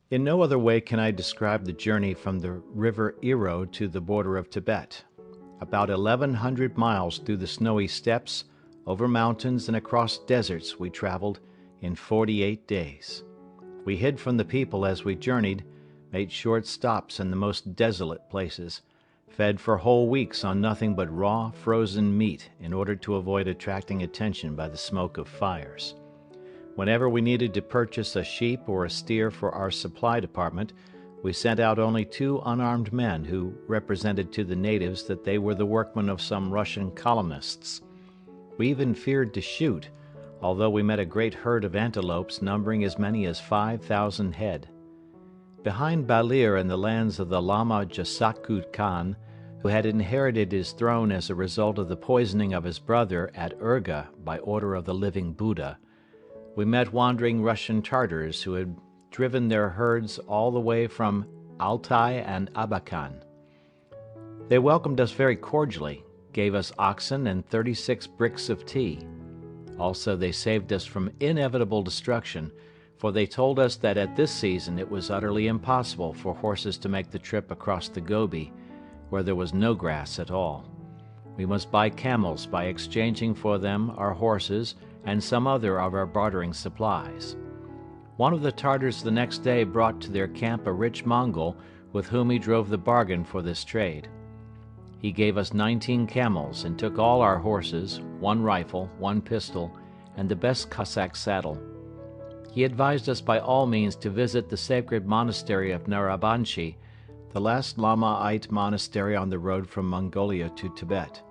In no other way can I describe the journey from the river Iro to the border of Tibet. About 1,100 miles through the snowy steppes, over mountains and across deserts we traveled in 48 days. We hid from the people as we journeyed, made short stops in the most desolate places, fed for whole weeks on nothing but raw, frozen meat in order to avoid attracting attention by the smoke of fires. Whenever we needed to purchase a sheep or a steer for our supply department, we sent out only 2 unarmed men who represented to the natives that they were the workmen of some Russian colonists. We even feared to shoot, although we met a great herd of antelopes numbering as many as 5,000 head. Behind Balir in the lands of the Lama Jasaku Khan, who had inherited his throne as a result of the poisoning of his brother at Urga by order of the living Buddha, we met wandering Russian Tartars who had driven their herds all the way from Altai and Abakan. They welcomed us very cordially, gave us oxen and 36 bricks of tea. Also, they saved us from inevitable destruction, for they told us that at this season it was utterly impossible for horses to make the trip across the Gobi, where there was no grass at all. We must buy camels by exchanging for them our horses and some other of our bartering supplies. One of the Tartars the next day brought to their camp a rich Mongol with whom he drove the bargain for this trade. He gave us 19 camels and took all our horses, 1 rifle, 1 pistol, and the best Cossack saddle. He advised us by all means to visit the sacred monastery of Narabanchi, the last Lamaite monastery on the road from Mongolia to Tibet.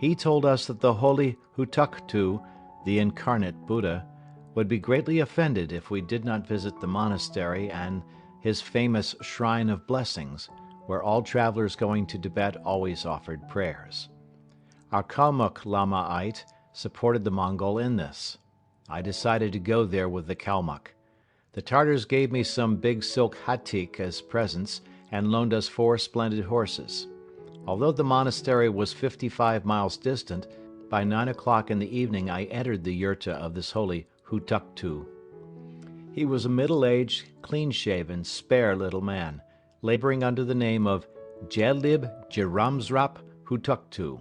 He told us that the holy Hutuktu, the incarnate Buddha, would be greatly offended if we did not visit the monastery and his famous Shrine of Blessings, where all travelers going to Tibet always offered prayers. Our Kalmuk Lamaite supported the Mongol in this. I decided to go there with the Kalmuk. The Tartars gave me some big silk hatyk as presents and loaned us 4 splendid horses. Although the monastery was 55 miles distant, by 9 o'clock in the evening I entered the yurta of this holy Hutuktu. He was a middle-aged, clean-shaven, spare little man, laboring under the name of Jelib Jeramzrap Hutuktu.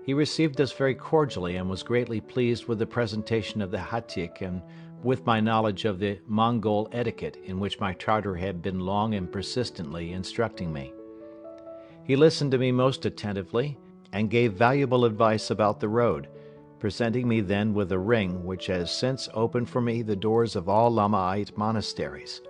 He received us very cordially and was greatly pleased with the presentation of the hatyk and with my knowledge of the Mongol etiquette in which my Tartar had been long and persistently instructing me. He listened to me most attentively and gave valuable advice about the road, presenting me then with a ring which has since opened for me the doors of all Lamaite monasteries.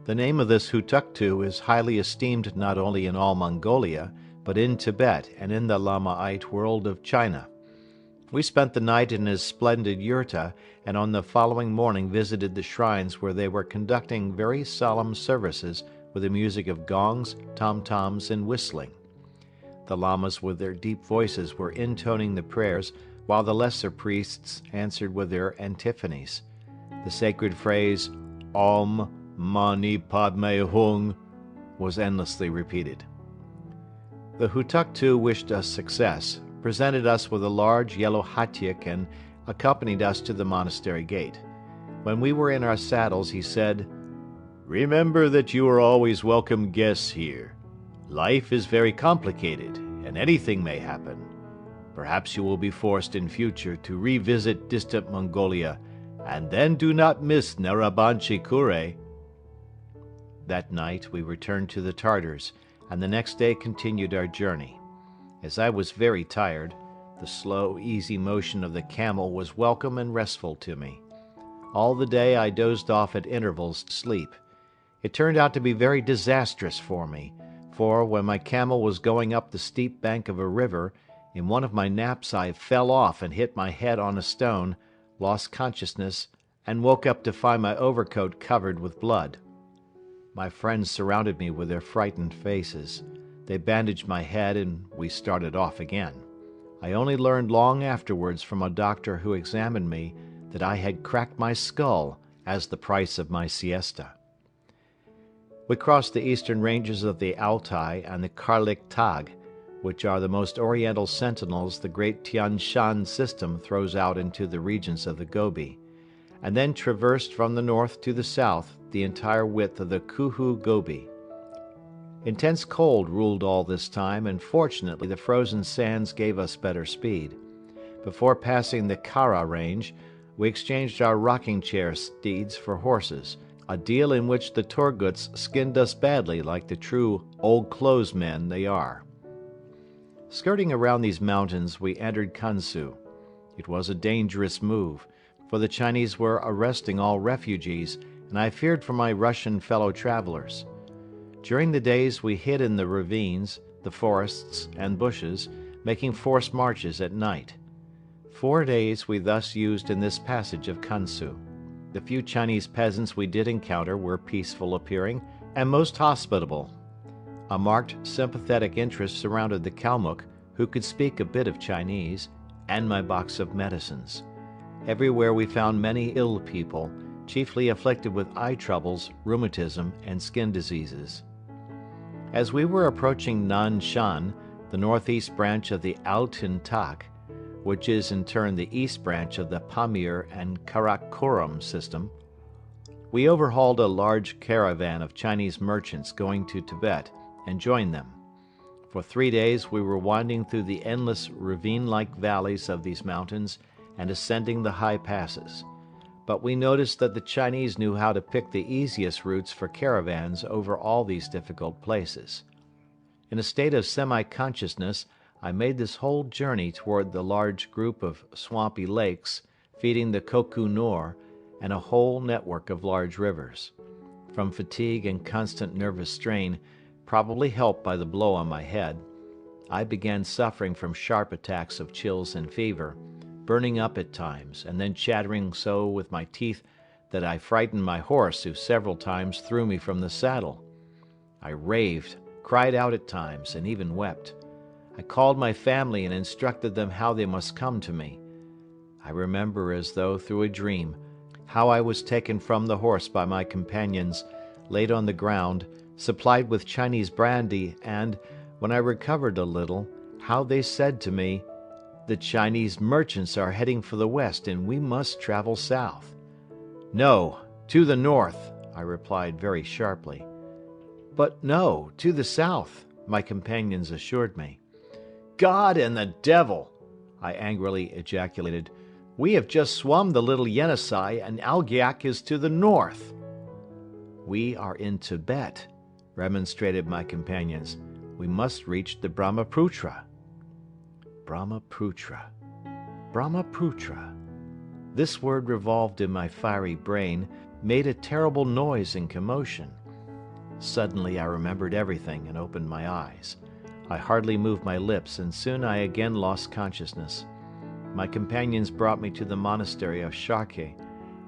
The name of this Hutuktu is highly esteemed not only in all Mongolia, but in Tibet and in the Lamaite world of China. We spent the night in his splendid yurta and on the following morning visited the shrines where they were conducting very solemn services with the music of gongs, tom-toms and whistling. The lamas with their deep voices were intoning the prayers while the lesser priests answered with their antiphonies. The sacred phrase, Om Mani Padme Hung, was endlessly repeated. The Hutuktu wished us success, presented us with a large yellow hatyk and accompanied us to the monastery gate. When we were in our saddles, he said, "Remember that you are always welcome guests here. Life is very complicated and anything may happen. Perhaps you will be forced in future to revisit distant Mongolia, and then do not miss Narabanchi Kure." That night we returned to the Tartars and the next day continued our journey. As I was very tired, the slow, easy motion of the camel was welcome and restful to me. All the day I dozed off at intervals to sleep. It turned out to be very disastrous for me, for when my camel was going up the steep bank of a river, in one of my naps I fell off and hit my head on a stone, lost consciousness, and woke up to find my overcoat covered with blood. My friends surrounded me with their frightened faces. They bandaged my head and we started off again. I only learned long afterwards from a doctor who examined me that I had cracked my skull as the price of my siesta. We crossed the eastern ranges of the Altai and the Karlik Tag, which are the most oriental sentinels the great Tian Shan system throws out into the regions of the Gobi, and then traversed from the north to the south the entire width of the Kuhu Gobi. Intense cold ruled all this time, and fortunately the frozen sands gave us better speed. Before passing the Kara range, we exchanged our rocking chair steeds for horses, a deal in which the Torguts skinned us badly like the true old clothes men they are. Skirting around these mountains, we entered Kansu. It was a dangerous move, for the Chinese were arresting all refugees, and I feared for my Russian fellow travelers. During the days we hid in the ravines, the forests, and bushes, making forced marches at night. 4 days we thus used in this passage of Kansu. The few Chinese peasants we did encounter were peaceful appearing and most hospitable. A marked sympathetic interest surrounded the Kalmuk, who could speak a bit of Chinese, and my box of medicines. Everywhere we found many ill people, chiefly afflicted with eye troubles, rheumatism, and skin diseases. As we were approaching Nanshan, the northeast branch of the Altin Tak, which is in turn the east branch of the Pamir and Karakoram system, we overhauled a large caravan of Chinese merchants going to Tibet and joined them. For 3 days we were winding through the endless ravine-like valleys of these mountains and ascending the high passes. But we noticed that the Chinese knew how to pick the easiest routes for caravans over all these difficult places. In a state of semi-consciousness, I made this whole journey toward the large group of swampy lakes feeding the Koku Nor and a whole network of large rivers. From fatigue and constant nervous strain, probably helped by the blow on my head, I began suffering from sharp attacks of chills and fever, burning up at times and then chattering so with my teeth that I frightened my horse, who several times threw me from the saddle. I raved, cried out at times, and even wept. I called my family and instructed them how they must come to me. I remember, as though through a dream, how I was taken from the horse by my companions, laid on the ground, supplied with Chinese brandy, and, when I recovered a little, how they said to me, "The Chinese merchants are heading for the west and we must travel south." "No, to the north," I replied very sharply. "But no, to the south," my companions assured me. "God and the devil!" I angrily ejaculated. "We have just swum the little Yenisei and Algyak is to the north." "We are in Tibet," remonstrated my companions. "We must reach the Brahmaputra." Brahmaputra. Brahmaputra. This word revolved in my fiery brain, made a terrible noise and commotion. Suddenly I remembered everything and opened my eyes. I hardly moved my lips, and soon I again lost consciousness. My companions brought me to the monastery of Sharkhe,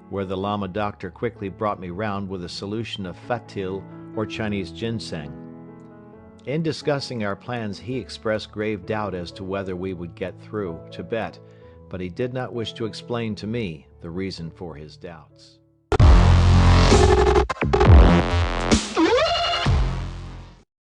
where the Lama doctor quickly brought me round with a solution of fatil or Chinese ginseng. In discussing our plans, he expressed grave doubt as to whether we would get through Tibet, but he did not wish to explain to me the reason for his doubts.